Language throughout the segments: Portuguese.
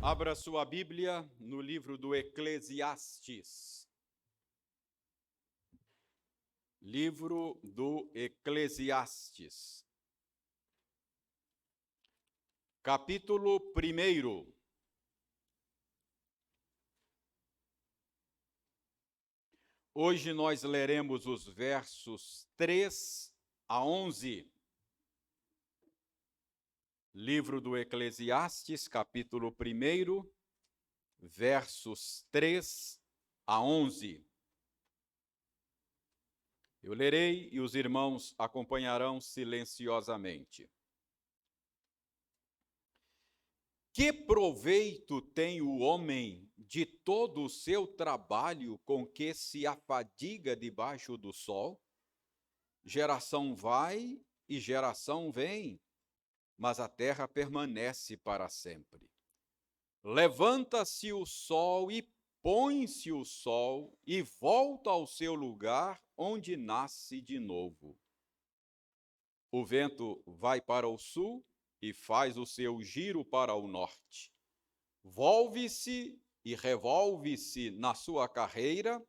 Abra sua Bíblia no livro do Eclesiastes. Livro do Eclesiastes. Capítulo 1. Hoje nós leremos os versos 3 a 11. Livro do Eclesiastes, capítulo 1, versos 3 a 11. Eu lerei e os irmãos acompanharão silenciosamente. Que proveito tem o homem de todo o seu trabalho com que se afadiga debaixo do sol? Geração vai e geração vem, mas a terra permanece para sempre. Levanta-se o sol e põe-se o sol e volta ao seu lugar onde nasce de novo. O vento vai para o sul e faz o seu giro para o norte. Volve-se e revolve-se na sua carreira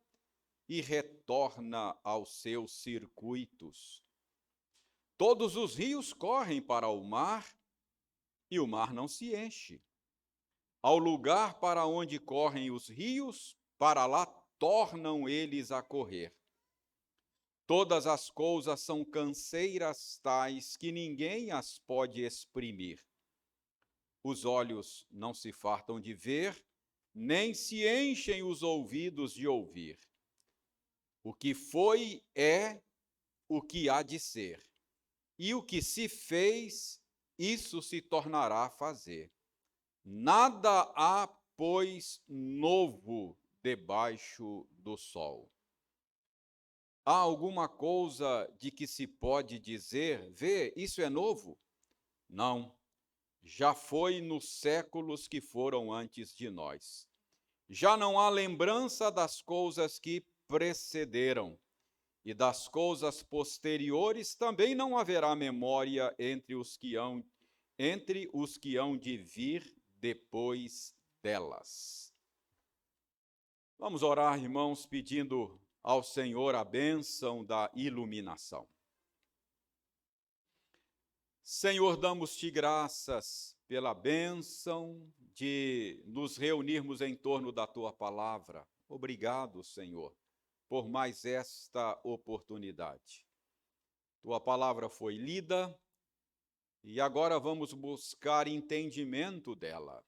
e retorna aos seus circuitos. Todos os rios correm para o mar e o mar não se enche. Ao lugar para onde correm os rios, para lá tornam eles a correr. Todas as coisas são canseiras tais que ninguém as pode exprimir. Os olhos não se fartam de ver, nem se enchem os ouvidos de ouvir. O que foi é o que há de ser, e o que se fez, isso se tornará a fazer. Nada há, pois, novo debaixo do sol. Há alguma coisa de que se pode dizer, vê, isso é novo? Não, já foi nos séculos que foram antes de nós. Já não há lembrança das coisas que precederam, e das coisas posteriores também não haverá memória entre os que hão de vir depois delas. Vamos orar, irmãos, pedindo ao Senhor a bênção da iluminação. Senhor, damos-te graças pela bênção de nos reunirmos em torno da tua palavra. Obrigado, Senhor, por mais esta oportunidade. Tua palavra foi lida e agora vamos buscar entendimento dela.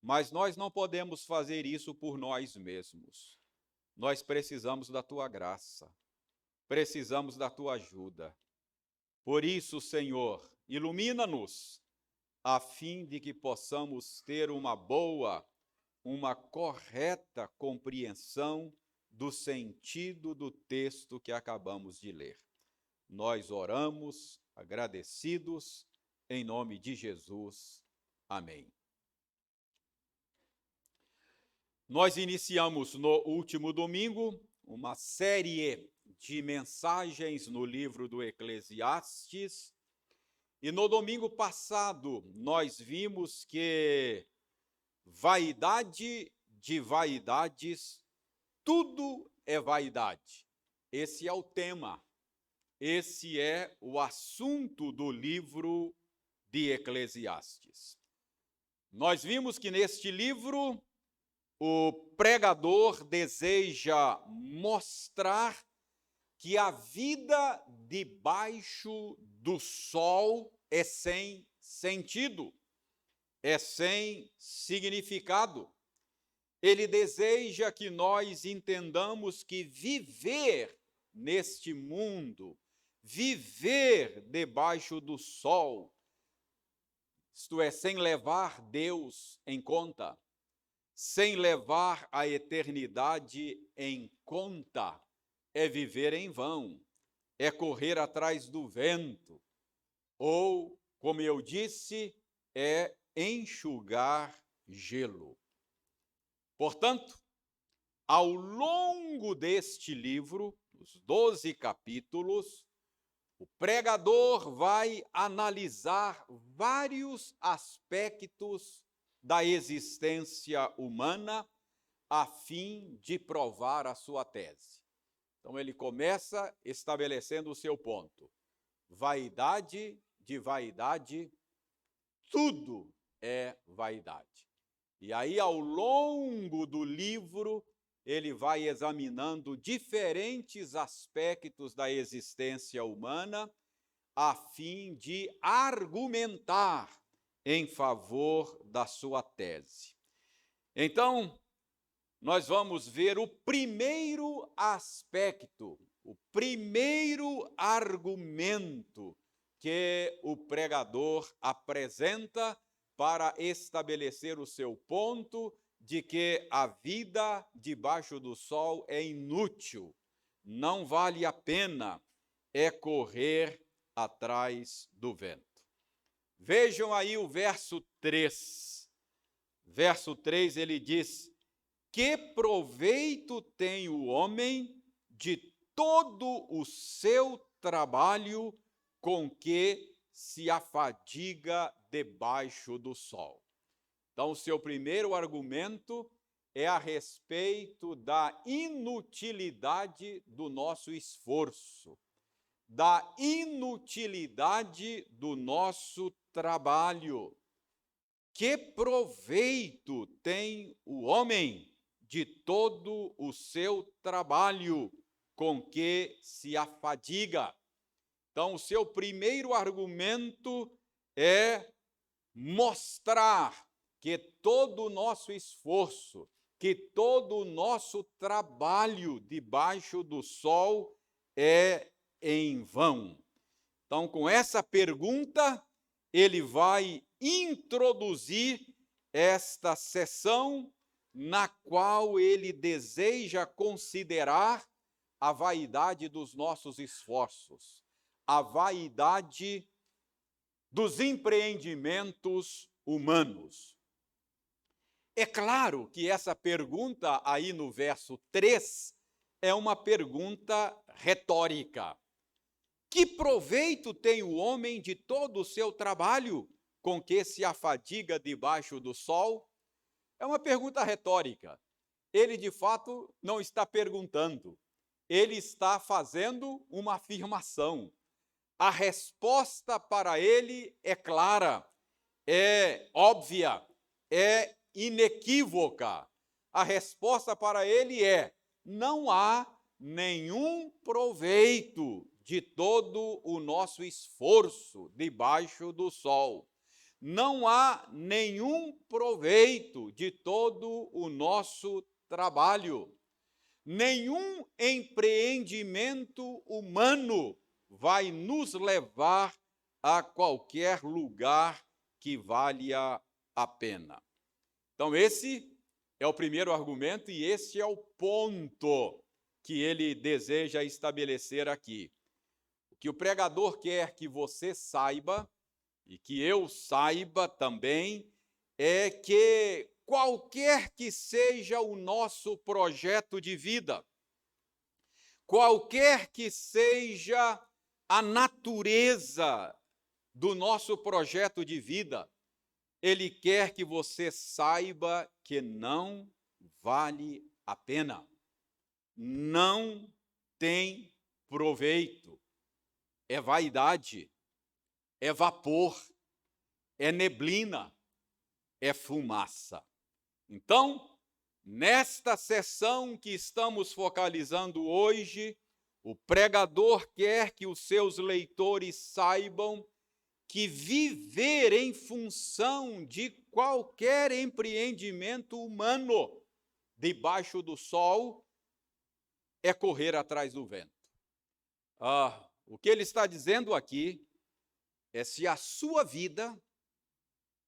Mas nós não podemos fazer isso por nós mesmos. Nós precisamos da tua graça, precisamos da tua ajuda. Por isso, Senhor, ilumina-nos, a fim de que possamos ter uma boa, uma correta compreensão do sentido do texto que acabamos de ler. Nós oramos agradecidos, em nome de Jesus. Amém. Nós iniciamos no último domingo uma série de mensagens no livro do Eclesiastes, e no domingo passado nós vimos que vaidade de vaidades, tudo é vaidade. Esse é o tema, esse é o assunto do livro de Eclesiastes. Nós vimos que neste livro o pregador deseja mostrar que a vida debaixo do sol é sem sentido, é sem significado. Ele deseja que nós entendamos que viver neste mundo, viver debaixo do sol, isto é, sem levar Deus em conta, sem levar a eternidade em conta, é viver em vão, é correr atrás do vento, ou, como eu disse, é enxugar gelo. Portanto, ao longo deste livro, os 12 capítulos, o pregador vai analisar vários aspectos da existência humana a fim de provar a sua tese. Então ele começa estabelecendo o seu ponto. Vaidade de vaidade, tudo é vaidade. E aí, ao longo do livro, ele vai examinando diferentes aspectos da existência humana a fim de argumentar em favor da sua tese. Então, nós vamos ver o primeiro aspecto, o primeiro argumento que o pregador apresenta para estabelecer o seu ponto de que a vida debaixo do sol é inútil, não vale a pena, é correr atrás do vento. Vejam aí o verso 3. Verso 3, ele diz: que proveito tem o homem de todo o seu trabalho com que se afadiga debaixo do sol? Então, o seu primeiro argumento é a respeito da inutilidade do nosso esforço, da inutilidade do nosso trabalho. Que proveito tem o homem de todo o seu trabalho com que se afadiga? Então, o seu primeiro argumento é mostrar que todo o nosso esforço, que todo o nosso trabalho debaixo do sol é em vão. Então, com essa pergunta, ele vai introduzir esta sessão na qual ele deseja considerar a vaidade dos nossos esforços, a vaidade dos empreendimentos humanos. É claro que essa pergunta aí no verso 3 é uma pergunta retórica. Que proveito tem o homem de todo o seu trabalho com que se afadiga debaixo do sol? É uma pergunta retórica. Ele, de fato, não está perguntando. Ele está fazendo uma afirmação. A resposta para ele é clara, é óbvia, é inequívoca. A resposta para ele é: não há nenhum proveito de todo o nosso esforço debaixo do sol. Não há nenhum proveito de todo o nosso trabalho. Nenhum empreendimento humano vai nos levar a qualquer lugar que valha a pena. Então, esse é o primeiro argumento e esse é o ponto que ele deseja estabelecer aqui. O que o pregador quer que você saiba, e que eu saiba também, é que qualquer que seja o nosso projeto de vida, qualquer que seja a natureza do nosso projeto de vida, ele quer que você saiba que não vale a pena, não tem proveito, é vaidade, é vapor, é neblina, é fumaça. Então, nesta sessão que estamos focalizando hoje, o pregador quer que os seus leitores saibam que viver em função de qualquer empreendimento humano debaixo do sol é correr atrás do vento. O que ele está dizendo aqui é: se a sua vida,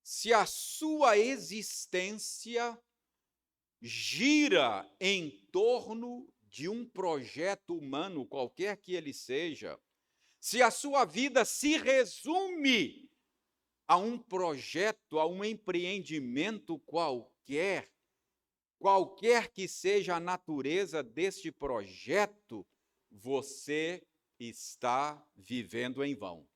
se a sua existência gira em torno de um projeto humano, qualquer que ele seja, se a sua vida se resume a um projeto, a um empreendimento qualquer, qualquer que seja a natureza deste projeto, você está vivendo em vão.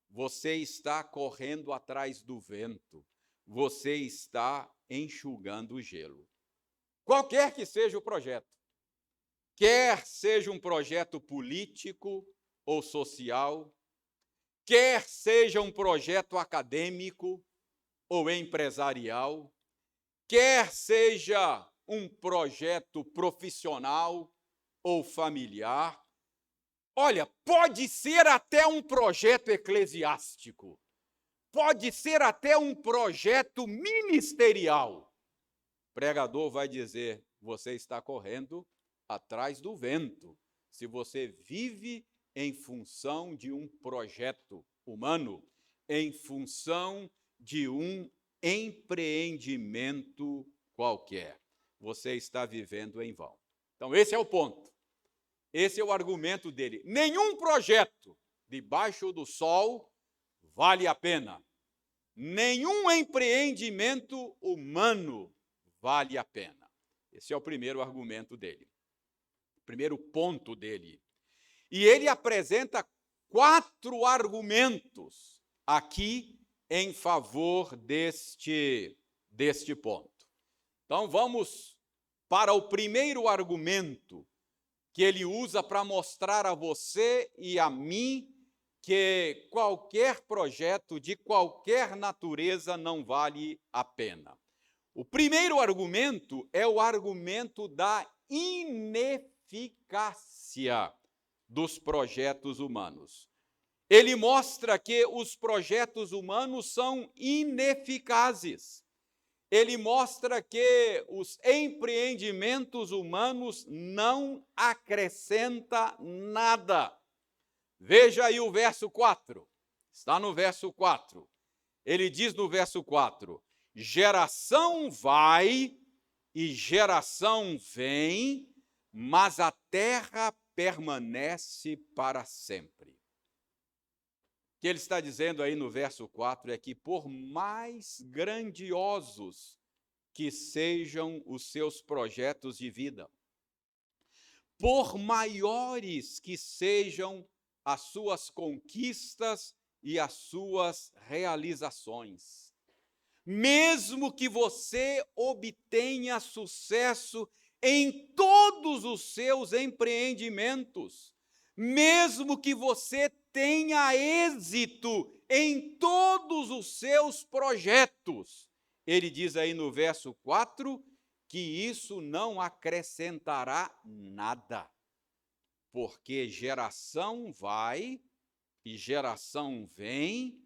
Você está correndo atrás do vento. você está enxugando o gelo. Qualquer que seja o projeto, quer seja um projeto político ou social, quer seja um projeto acadêmico ou empresarial, quer seja um projeto profissional ou familiar, olha, pode ser até um projeto eclesiástico, pode ser até um projeto ministerial. O pregador vai dizer: você está correndo atrás do vento, se você vive em função de um projeto humano, em função de um empreendimento qualquer. Você está vivendo em vão. Então, esse é o ponto. Esse é o argumento dele. Nenhum projeto debaixo do sol vale a pena. Nenhum empreendimento humano vale a pena. Esse é o primeiro argumento dele. O primeiro ponto dele. E ele apresenta 4 argumentos aqui em favor deste ponto. Então, vamos para o primeiro argumento que ele usa para mostrar a você e a mim que qualquer projeto de qualquer natureza não vale a pena. O primeiro argumento é o argumento da ineficácia dos projetos humanos. Ele mostra que os projetos humanos são ineficazes. Ele mostra que os empreendimentos humanos não acrescentam nada. Veja aí o verso 4. Está no verso 4. Ele diz no verso 4: geração vai e geração vem, mas a terra permanece para sempre. O que ele está dizendo aí no verso 4 é que, por mais grandiosos que sejam os seus projetos de vida, por maiores que sejam as suas conquistas e as suas realizações, mesmo que você obtenha sucesso em todos os seus empreendimentos, mesmo que você tenha êxito em todos os seus projetos, ele diz aí no verso 4 que isso não acrescentará nada, porque geração vai e geração vem,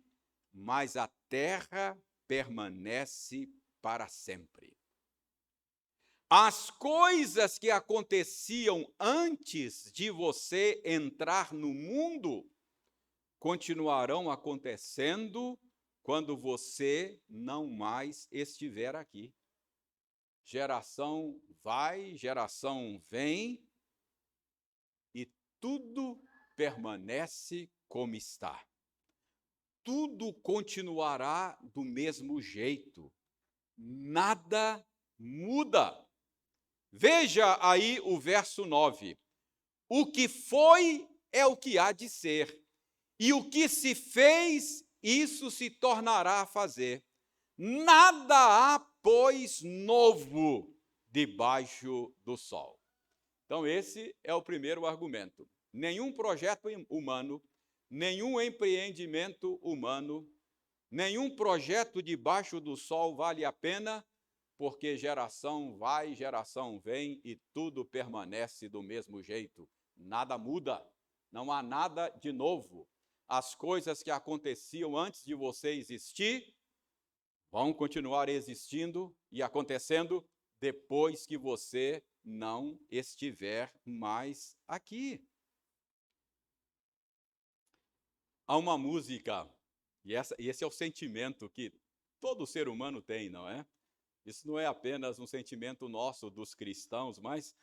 mas a terra permanece para sempre. As coisas que aconteciam antes de você entrar no mundo continuarão acontecendo quando você não mais estiver aqui. Geração vai, geração vem, e tudo permanece como está. Tudo continuará do mesmo jeito. Nada muda. Veja aí o verso 9. O que foi é o que há de ser, e o que se fez, isso se tornará a fazer. Nada há, pois, novo debaixo do sol. Então, esse é o primeiro argumento. Nenhum projeto humano, nenhum empreendimento humano, nenhum projeto debaixo do sol vale a pena, porque geração vai, geração vem e tudo permanece do mesmo jeito. Nada muda, não há nada de novo. As coisas que aconteciam antes de você existir vão continuar existindo e acontecendo depois que você não estiver mais aqui. Há uma música, e esse é o sentimento que todo ser humano tem, não é? Isso não é apenas um sentimento nosso dos cristãos, mas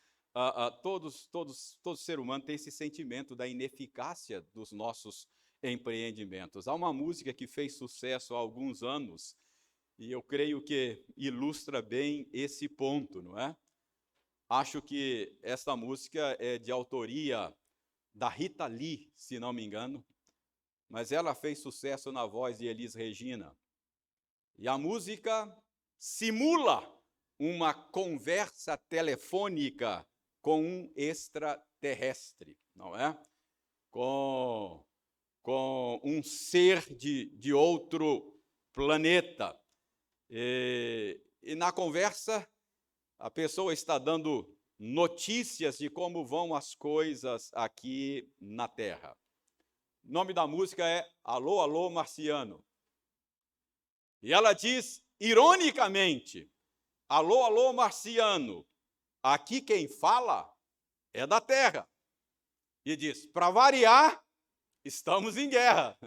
todo ser humano tem esse sentimento da ineficácia dos nossos empreendimentos. Há uma música que fez sucesso há alguns anos, e eu creio que ilustra bem esse ponto, não é? Acho que esta música é de autoria da Rita Lee, se não me engano, mas ela fez sucesso na voz de Elis Regina. E a música simula uma conversa telefônica com um extraterrestre, não é? Com um ser de outro planeta. E na conversa, a pessoa está dando notícias de como vão as coisas aqui na Terra. O nome da música é Alô, Alô, Marciano. E ela diz, ironicamente, Alô, alô, Marciano, aqui quem fala é da Terra. E diz, para variar, estamos em guerra.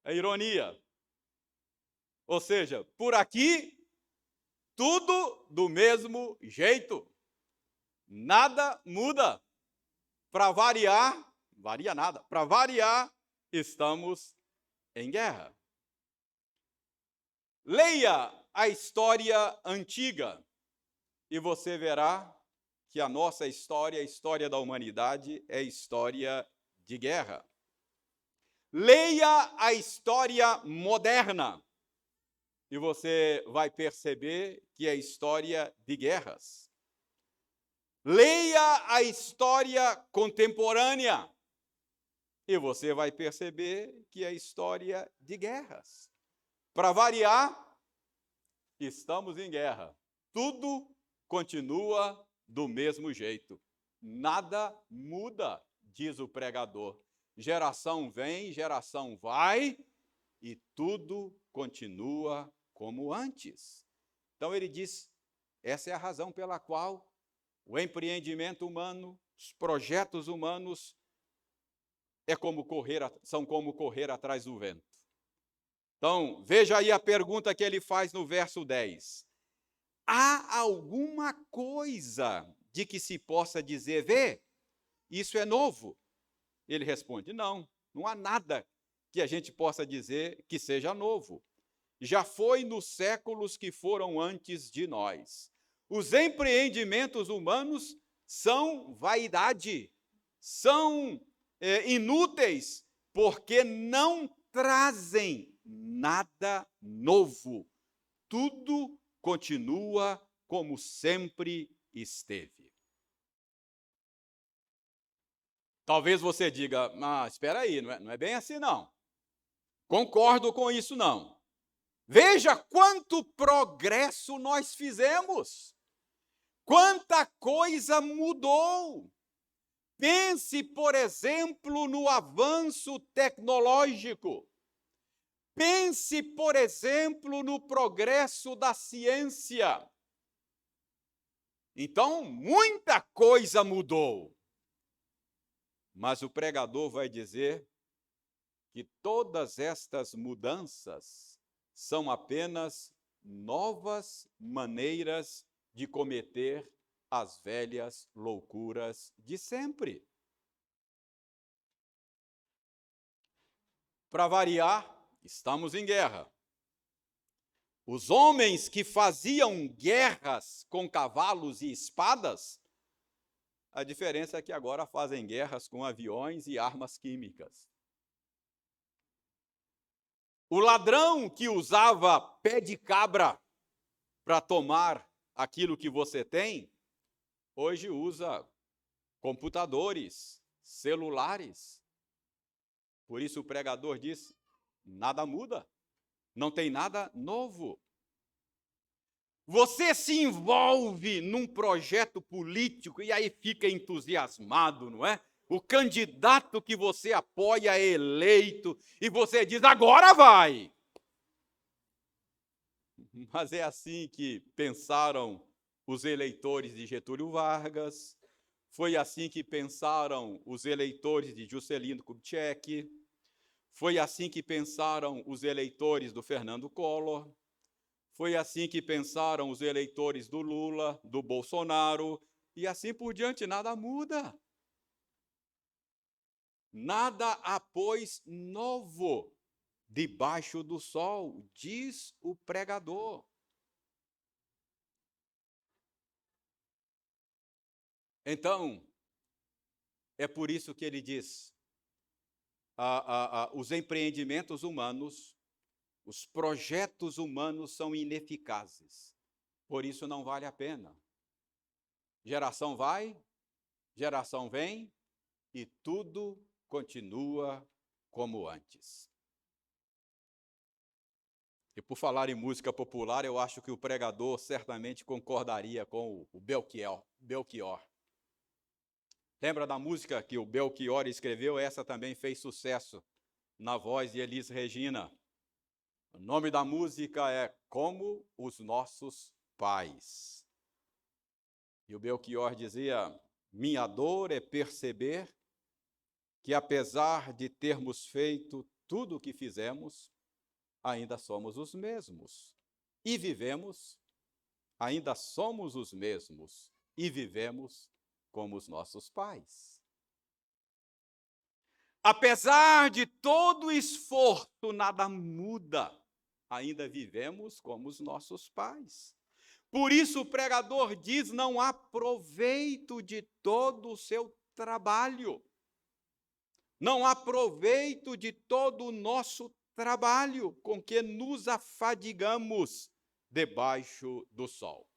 É ironia. Ou seja, por aqui, tudo do mesmo jeito. Nada muda. Para variar, varia nada. Para variar, estamos em guerra. Leia a história antiga e você verá que a nossa história, a história da humanidade, é história de guerra. Leia a história moderna e você vai perceber que é história de guerras. Leia a história contemporânea e você vai perceber que é história de guerras. Para variar, estamos em guerra. Tudo continua do mesmo jeito. Nada muda, diz o pregador. Geração vem, geração vai, e tudo continua como antes. Então ele diz, essa é a razão pela qual o empreendimento humano, os projetos humanos são como correr atrás do vento. Então, veja aí a pergunta que ele faz no verso 10. Há alguma coisa de que se possa dizer, vê, isso é novo? Ele responde, não há nada que a gente possa dizer que seja novo. Já foi nos séculos que foram antes de nós. Os empreendimentos humanos são vaidade, são inúteis, porque não trazem nada novo. Tudo continua como sempre esteve. Talvez você diga, espera aí, não é bem assim não. Concordo com isso não. Veja quanto progresso nós fizemos. Quanta coisa mudou. Pense, por exemplo, no avanço tecnológico. Pense, por exemplo, no progresso da ciência. Então, muita coisa mudou. Mas o pregador vai dizer que todas estas mudanças são apenas novas maneiras de cometer as velhas loucuras de sempre. Para variar, estamos em guerra. Os homens que faziam guerras com cavalos e espadas, a diferença é que agora fazem guerras com aviões e armas químicas. O ladrão que usava pé de cabra para tomar aquilo que você tem, hoje usa computadores, celulares. Por isso o pregador diz, nada muda, não tem nada novo. Você se envolve num projeto político e aí fica entusiasmado, não é? O candidato que você apoia é eleito e você diz, agora vai. Mas é assim que pensaram os eleitores de Getúlio Vargas, foi assim que pensaram os eleitores de Juscelino Kubitschek, foi assim que pensaram os eleitores do Fernando Collor, foi assim que pensaram os eleitores do Lula, do Bolsonaro, e assim por diante, nada muda. Nada há, pois, novo debaixo do sol, diz o pregador. Então, é por isso que ele diz, os empreendimentos humanos, Os projetos humanos são ineficazes. Por isso não vale a pena. Geração vai, geração vem e tudo continua como antes. E por falar em música popular, eu acho que o pregador certamente concordaria com o Belchior. Lembra da música que o Belchior escreveu? Essa também fez sucesso na voz de Elis Regina. O nome da música é Como os Nossos Pais. E o Belchior dizia: minha dor é perceber que, apesar de termos feito tudo o que fizemos, ainda somos os mesmos. E vivemos, ainda somos os mesmos. E vivemos como os nossos pais. Apesar de todo o esforço, nada muda. Ainda vivemos como os nossos pais. Por isso o pregador diz: não há proveito de todo o seu trabalho. Não há proveito de todo o nosso trabalho com que nos afadigamos debaixo do sol.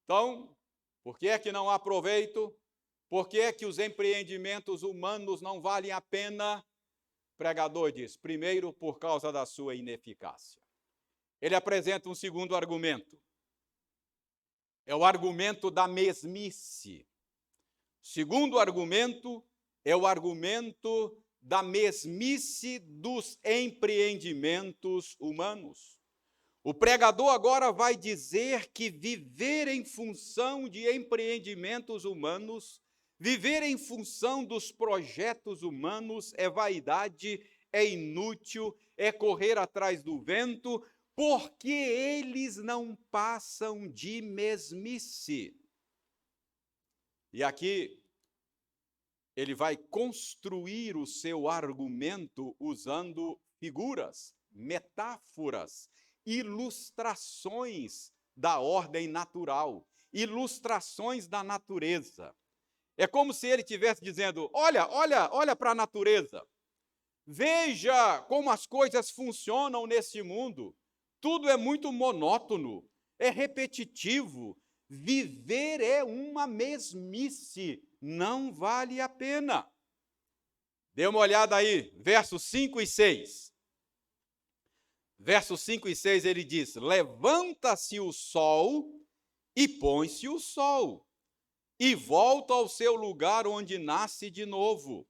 Então, por que é que não há proveito? Por que é que os empreendimentos humanos não valem a pena? O pregador diz: primeiro, por causa da sua ineficácia. Ele apresenta um segundo argumento. É o argumento da mesmice. O segundo argumento é o argumento da mesmice dos empreendimentos humanos. O pregador agora vai dizer que viver em função de empreendimentos humanos, viver em função dos projetos humanos é vaidade, é inútil, é correr atrás do vento, porque eles não passam de mesmice. E aqui ele vai construir o seu argumento usando figuras, metáforas, ilustrações da ordem natural, ilustrações da natureza. É como se ele estivesse dizendo: olha para a natureza. Veja como as coisas funcionam nesse mundo. Tudo é muito monótono, é repetitivo. Viver é uma mesmice, não vale a pena. Dê uma olhada aí, versos 5 e 6. Versos 5 e 6 ele diz: levanta-se o sol e põe-se o sol, e volta ao seu lugar onde nasce de novo.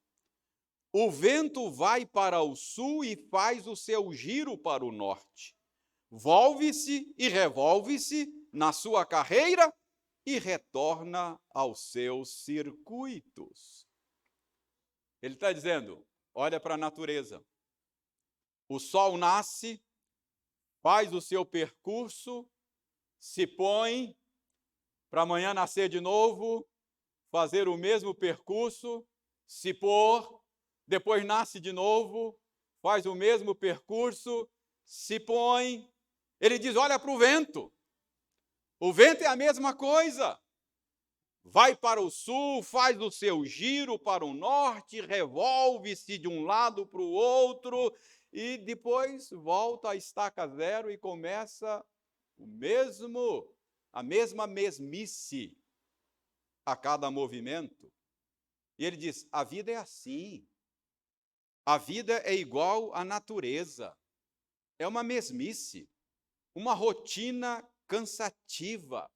O vento vai para o sul e faz o seu giro para o norte. Volve-se e revolve-se na sua carreira e retorna aos seus circuitos. Ele está dizendo: olha para a natureza. O sol nasce, faz o seu percurso, se põe, para amanhã nascer de novo, fazer o mesmo percurso, se pôr, depois nasce de novo, faz o mesmo percurso, se põe. Ele diz: olha para o vento. O vento é a mesma coisa. Vai para o sul, faz o seu giro para o norte, revolve-se de um lado para o outro e depois volta à estaca zero e começa a mesma mesmice a cada movimento. E ele diz: a vida é assim. A vida é igual à natureza. É uma mesmice, uma rotina cansativa.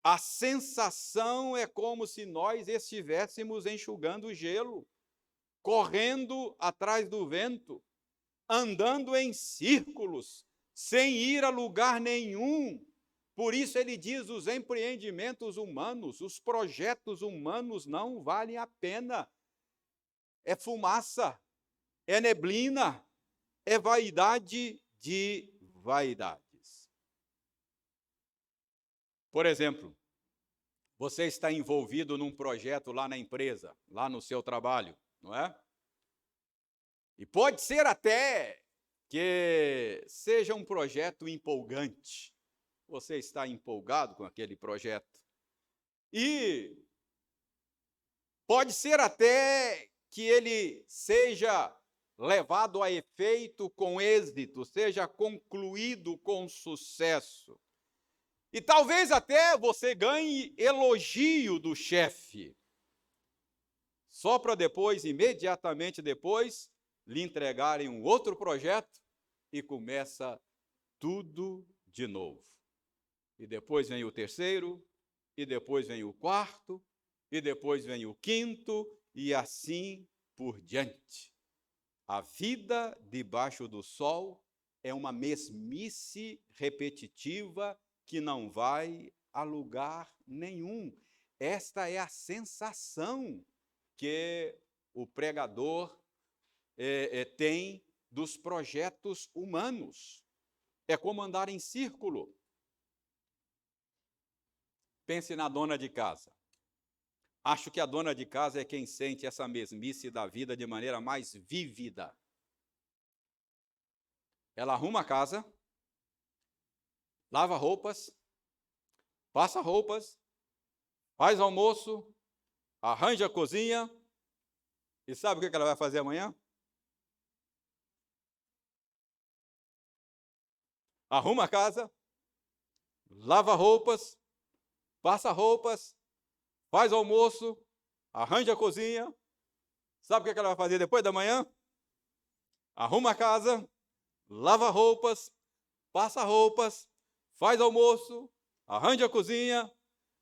A sensação é como se nós estivéssemos enxugando gelo, correndo atrás do vento, andando em círculos, sem ir a lugar nenhum. Por isso ele diz: os empreendimentos humanos, os projetos humanos não valem a pena. É fumaça, é neblina, é vaidade de vaidades. Por exemplo, você está envolvido num projeto lá na empresa, lá no seu trabalho, não é? E pode ser até que seja um projeto empolgante. Você está empolgado com aquele projeto. E pode ser até que ele seja levado a efeito com êxito, seja concluído com sucesso. E talvez até você ganhe elogio do chefe, só para depois, imediatamente depois, lhe entregarem um outro projeto e começa tudo de novo. E depois vem o terceiro, e depois vem o quarto, e depois vem o quinto, e assim por diante. A vida debaixo do sol é uma mesmice repetitiva que não vai a lugar nenhum. Esta é a sensação que o pregador tem dos projetos humanos. É como andar em círculo. Pense na dona de casa. Acho que a dona de casa é quem sente essa mesmice da vida de maneira mais vívida. Ela arruma a casa, lava roupas, passa roupas, faz almoço, arranja a cozinha. E sabe o que ela vai fazer amanhã? Arruma a casa, lava roupas, passa roupas, faz almoço, arranja a cozinha. Sabe o que ela vai fazer depois da manhã? Arruma a casa, lava roupas, passa roupas, faz almoço, arranja a cozinha.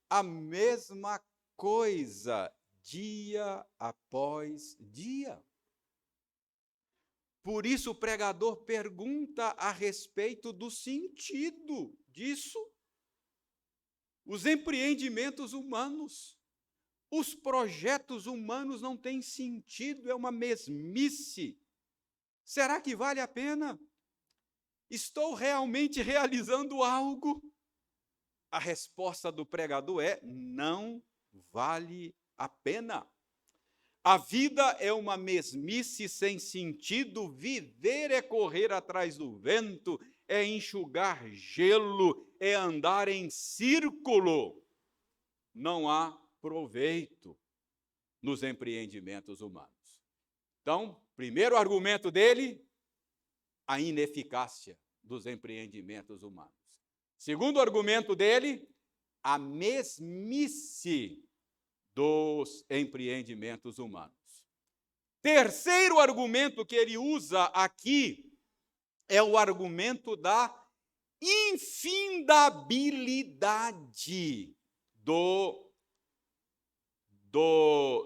A mesma coisa, dia após dia. Por isso o pregador pergunta a respeito do sentido disso. Os empreendimentos humanos, os projetos humanos não têm sentido, é uma mesmice. Será que vale a pena? Estou realmente realizando algo? A resposta do pregador é: não vale a pena. A vida é uma mesmice sem sentido, viver é correr atrás do vento, é enxugar gelo, é andar em círculo. Não há proveito nos empreendimentos humanos. Então, primeiro argumento dele, a ineficácia dos empreendimentos humanos. Segundo argumento dele, a mesmice dos empreendimentos humanos. Terceiro argumento que ele usa aqui é o argumento da infindabilidade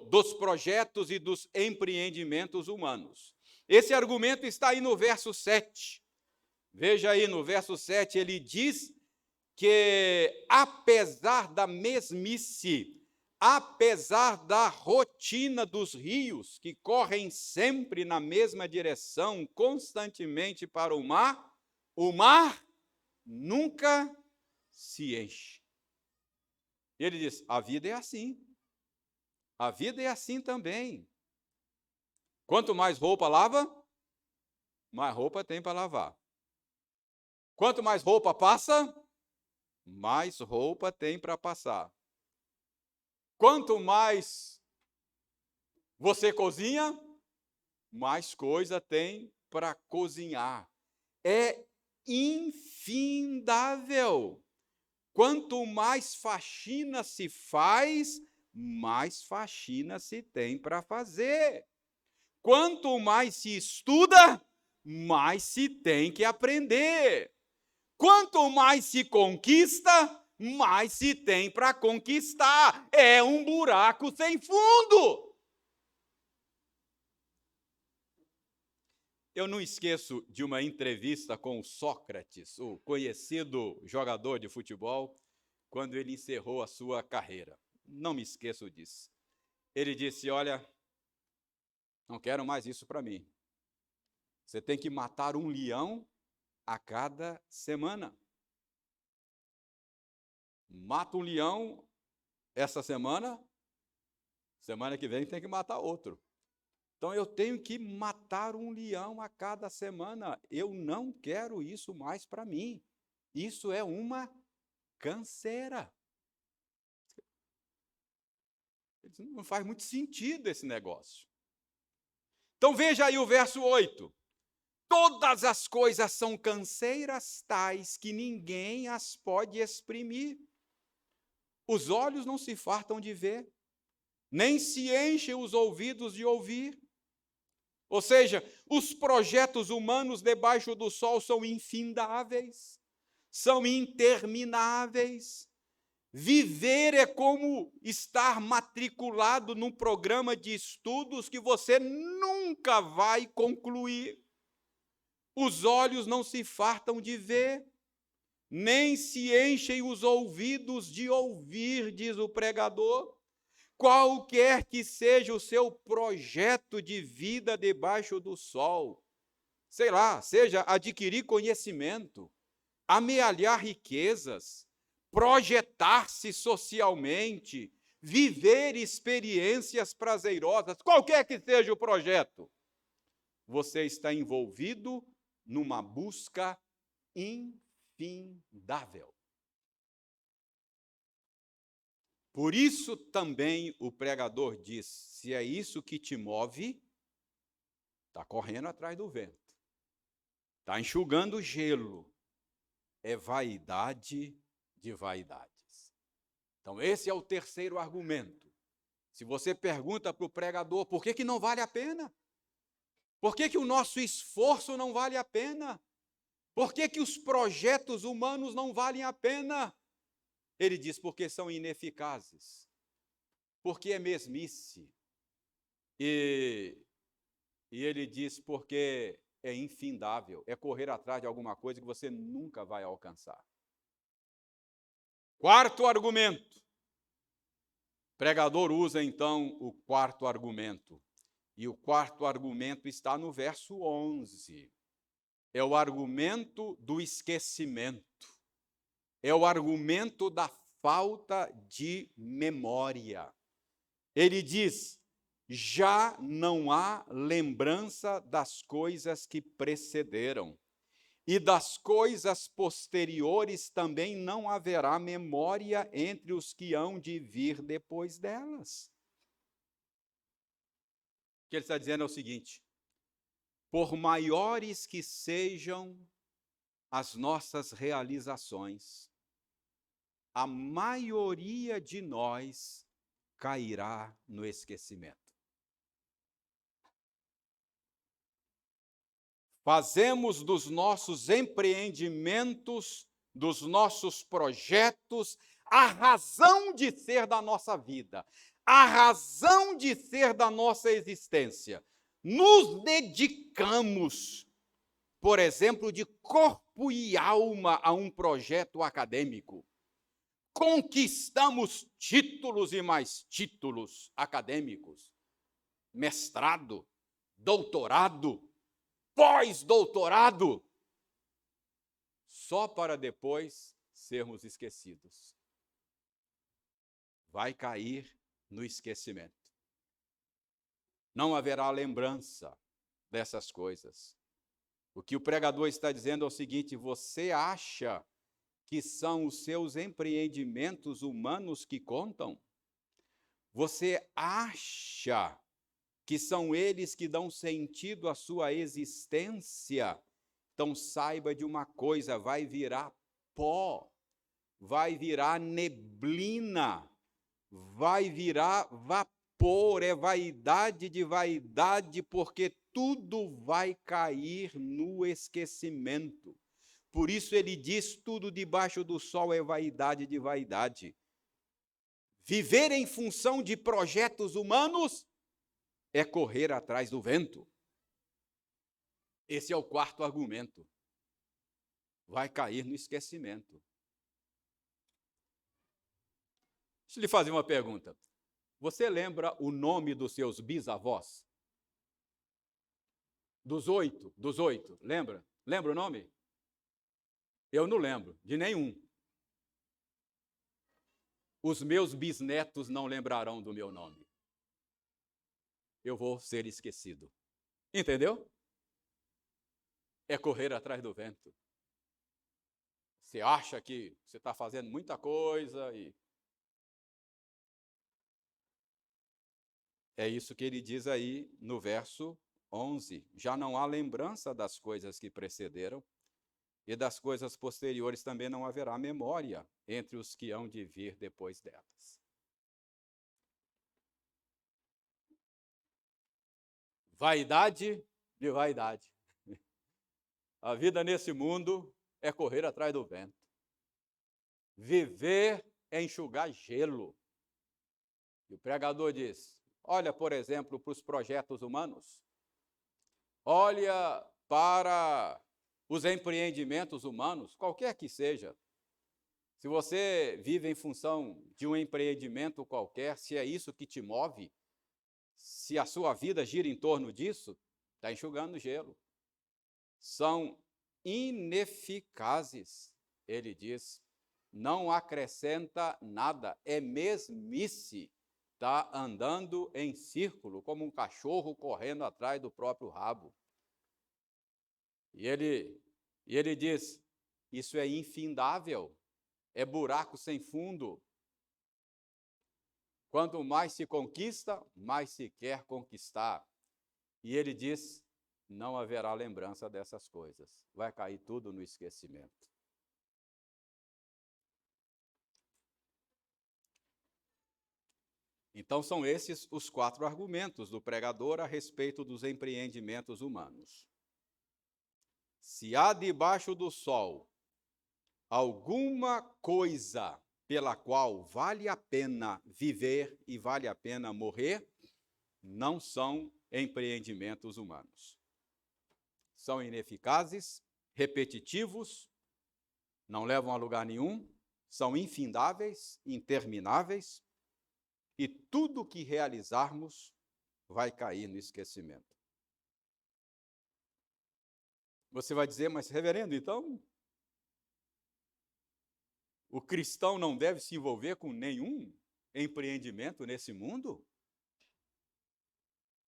dos projetos e dos empreendimentos humanos. Esse argumento está aí no verso 7. Veja aí, no verso 7, ele diz que, apesar da mesmice, apesar da rotina dos rios, que correm sempre na mesma direção, constantemente para o mar nunca se enche. Ele diz: a vida é assim. A vida é assim também. Quanto mais roupa lava, mais roupa tem para lavar. Quanto mais roupa passa, mais roupa tem para passar. Quanto mais você cozinha, mais coisa tem para cozinhar. É infindável. Quanto mais faxina se faz, mais faxina se tem para fazer. Quanto mais se estuda, mais se tem que aprender. Quanto mais se conquista, mais se tem para conquistar. É um buraco sem fundo. Eu não esqueço de uma entrevista com o Sócrates, o conhecido jogador de futebol, quando ele encerrou a sua carreira. Não me esqueço disso. Ele disse: olha, não quero mais isso para mim. Você tem que matar um leão a cada semana. Mata um leão essa semana, semana que vem tem que matar outro. Então eu tenho que matar um leão a cada semana. Eu não quero isso mais para mim. Isso é uma canseira. Não faz muito sentido esse negócio. Então veja aí o verso 8. Todas as coisas são canseiras tais que ninguém as pode exprimir. Os olhos não se fartam de ver, nem se enchem os ouvidos de ouvir. Ou seja, os projetos humanos debaixo do sol são infindáveis, são intermináveis. Viver é como estar matriculado num programa de estudos que você nunca vai concluir. Os olhos não se fartam de ver, nem se enchem os ouvidos de ouvir, diz o pregador. Qualquer que seja o seu projeto de vida debaixo do sol, sei lá, seja adquirir conhecimento, amealhar riquezas, projetar-se socialmente, viver experiências prazerosas, qualquer que seja o projeto, você está envolvido numa busca infindável. Por isso também o pregador diz, se é isso que te move, está correndo atrás do vento, está enxugando gelo, é vaidade de vaidades. Então esse é o terceiro argumento. Se você pergunta para o pregador, por que não vale a pena? Por que o nosso esforço não vale a pena? Por que os projetos humanos não valem a pena? Ele diz, porque são ineficazes, porque é mesmice. E ele diz, porque é infindável, é correr atrás de alguma coisa que você nunca vai alcançar. Quarto argumento. O pregador usa, então, o quarto argumento. E o quarto argumento está no verso 11. É o argumento do esquecimento. É o argumento da falta de memória. Ele diz, já não há lembrança das coisas que precederam, e das coisas posteriores também não haverá memória entre os que hão de vir depois delas. O que ele está dizendo é o seguinte, por maiores que sejam as nossas realizações, a maioria de nós cairá no esquecimento. Fazemos dos nossos empreendimentos, dos nossos projetos, a razão de ser da nossa vida, a razão de ser da nossa existência. Nos dedicamos, por exemplo, de corpo e alma a um projeto acadêmico. Conquistamos títulos e mais títulos acadêmicos, mestrado, doutorado, pós-doutorado, só para depois sermos esquecidos. Vai cair no esquecimento. Não haverá lembrança dessas coisas. O que o pregador está dizendo é o seguinte, você acha que são os seus empreendimentos humanos que contam? Você acha que são eles que dão sentido à sua existência? Então saiba de uma coisa, vai virar pó, vai virar neblina, vai virar vapor, é vaidade de vaidade, porque tudo vai cair no esquecimento. Por isso ele diz, tudo debaixo do sol é vaidade de vaidade. Viver em função de projetos humanos é correr atrás do vento. Esse é o quarto argumento. Vai cair no esquecimento. Deixa eu lhe fazer uma pergunta. Você lembra o nome dos seus bisavós? Dos oito, lembra? Lembra o nome? Eu não lembro de nenhum. Os meus bisnetos não lembrarão do meu nome. Eu vou ser esquecido. Entendeu? É correr atrás do vento. Você acha que você está fazendo muita coisa e... É isso que ele diz aí no verso 11, já não há lembrança das coisas que precederam, e das coisas posteriores também não haverá memória entre os que hão de vir depois delas. Vaidade de vaidade. A vida nesse mundo é correr atrás do vento. Viver é enxugar gelo. E o pregador diz: olha, por exemplo, para os projetos humanos. Olha para os empreendimentos humanos, qualquer que seja. Se você vive em função de um empreendimento qualquer, se é isso que te move, se a sua vida gira em torno disso, está enxugando gelo. São ineficazes, ele diz, não acrescenta nada, é mesmice, está andando em círculo, como um cachorro correndo atrás do próprio rabo. E ele diz, isso é infindável, é buraco sem fundo. Quanto mais se conquista, mais se quer conquistar. E ele diz, não haverá lembrança dessas coisas. Vai cair tudo no esquecimento. Então, são esses os 4 argumentos do pregador a respeito dos empreendimentos humanos. Se há debaixo do sol alguma coisa pela qual vale a pena viver e vale a pena morrer, não são empreendimentos humanos. São ineficazes, repetitivos, não levam a lugar nenhum, são infindáveis, intermináveis, e tudo que realizarmos vai cair no esquecimento. Você vai dizer, mas reverendo, então, o cristão não deve se envolver com nenhum empreendimento nesse mundo?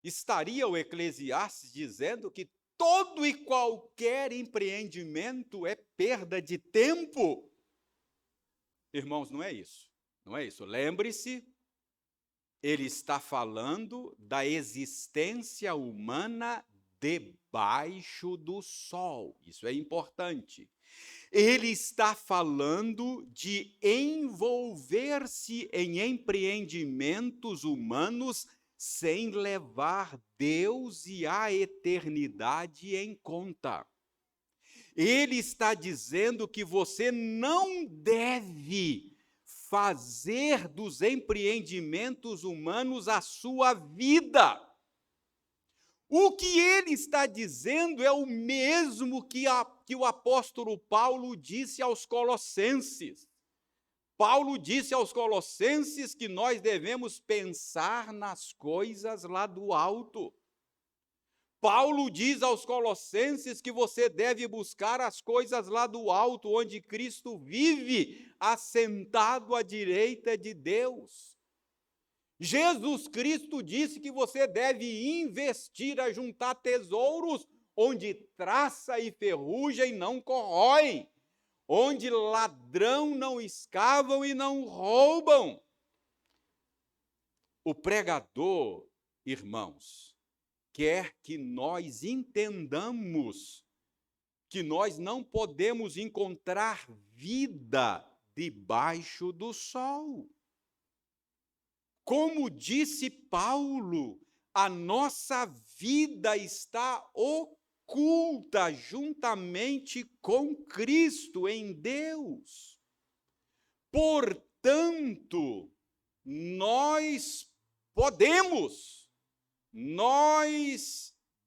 Estaria o Eclesiastes dizendo que todo e qualquer empreendimento é perda de tempo? Irmãos, não é isso. Não é isso. Lembre-se, ele está falando da existência humana debaixo do sol. Isso é importante. Ele está falando de envolver-se em empreendimentos humanos sem levar Deus e a eternidade em conta. Ele está dizendo que você não deve fazer dos empreendimentos humanos a sua vida. O que ele está dizendo é o mesmo que o apóstolo Paulo disse aos Colossenses. Paulo disse aos Colossenses que nós devemos pensar nas coisas lá do alto. Paulo diz aos Colossenses que você deve buscar as coisas lá do alto, onde Cristo vive, assentado à direita de Deus. Jesus Cristo disse que você deve investir a juntar tesouros onde traça e ferrugem não corroem, onde ladrão não escavam e não roubam. O pregador, irmãos, quer que nós entendamos que nós não podemos encontrar vida debaixo do sol. Como disse Paulo, a nossa vida está oculta juntamente com Cristo em Deus. Portanto, nós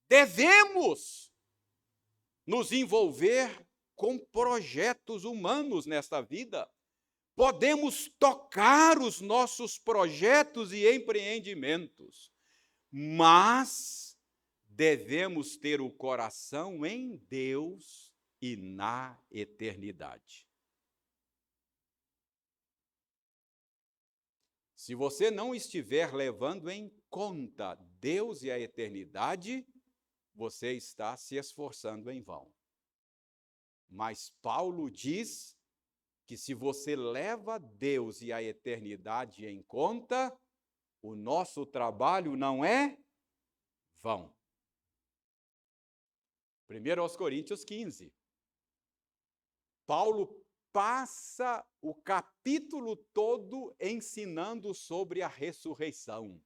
devemos nos envolver com projetos humanos nesta vida. Podemos tocar os nossos projetos e empreendimentos, mas devemos ter o coração em Deus e na eternidade. Se você não estiver levando em conta Deus e a eternidade, você está se esforçando em vão. Mas Paulo diz que se você leva Deus e a eternidade em conta, o nosso trabalho não é vão. 1 aos Coríntios 15. Paulo passa o capítulo todo ensinando sobre a ressurreição.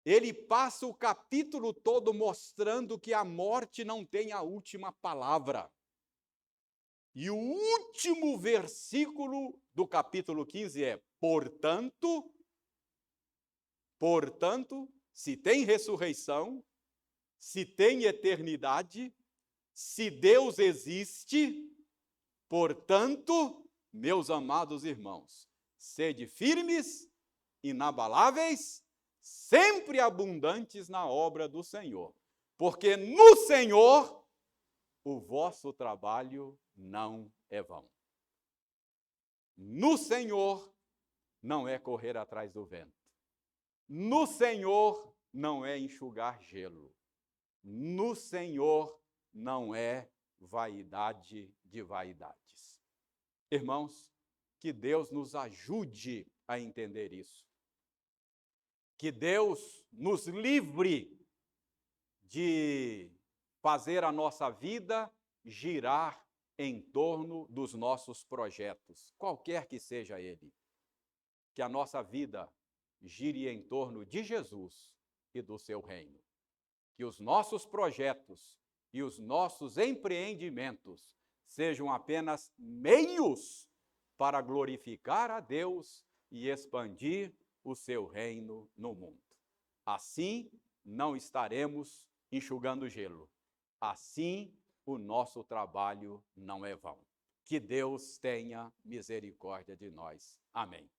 Ele passa o capítulo todo mostrando que a morte não tem a última palavra. E o último versículo do capítulo 15 é: portanto, se tem ressurreição, se tem eternidade, se Deus existe, portanto, meus amados irmãos, sede firmes, inabaláveis, sempre abundantes na obra do Senhor, porque no Senhor o vosso trabalho não é vão. No Senhor não é correr atrás do vento. No Senhor não é enxugar gelo. No Senhor não é vaidade de vaidades. Irmãos, que Deus nos ajude a entender isso. Que Deus nos livre de fazer a nossa vida girar em torno dos nossos projetos, qualquer que seja ele. Que a nossa vida gire em torno de Jesus e do seu reino. Que os nossos projetos e os nossos empreendimentos sejam apenas meios para glorificar a Deus e expandir o seu reino no mundo. Assim, não estaremos enxugando gelo. Assim, o nosso trabalho não é vão. Que Deus tenha misericórdia de nós. Amém.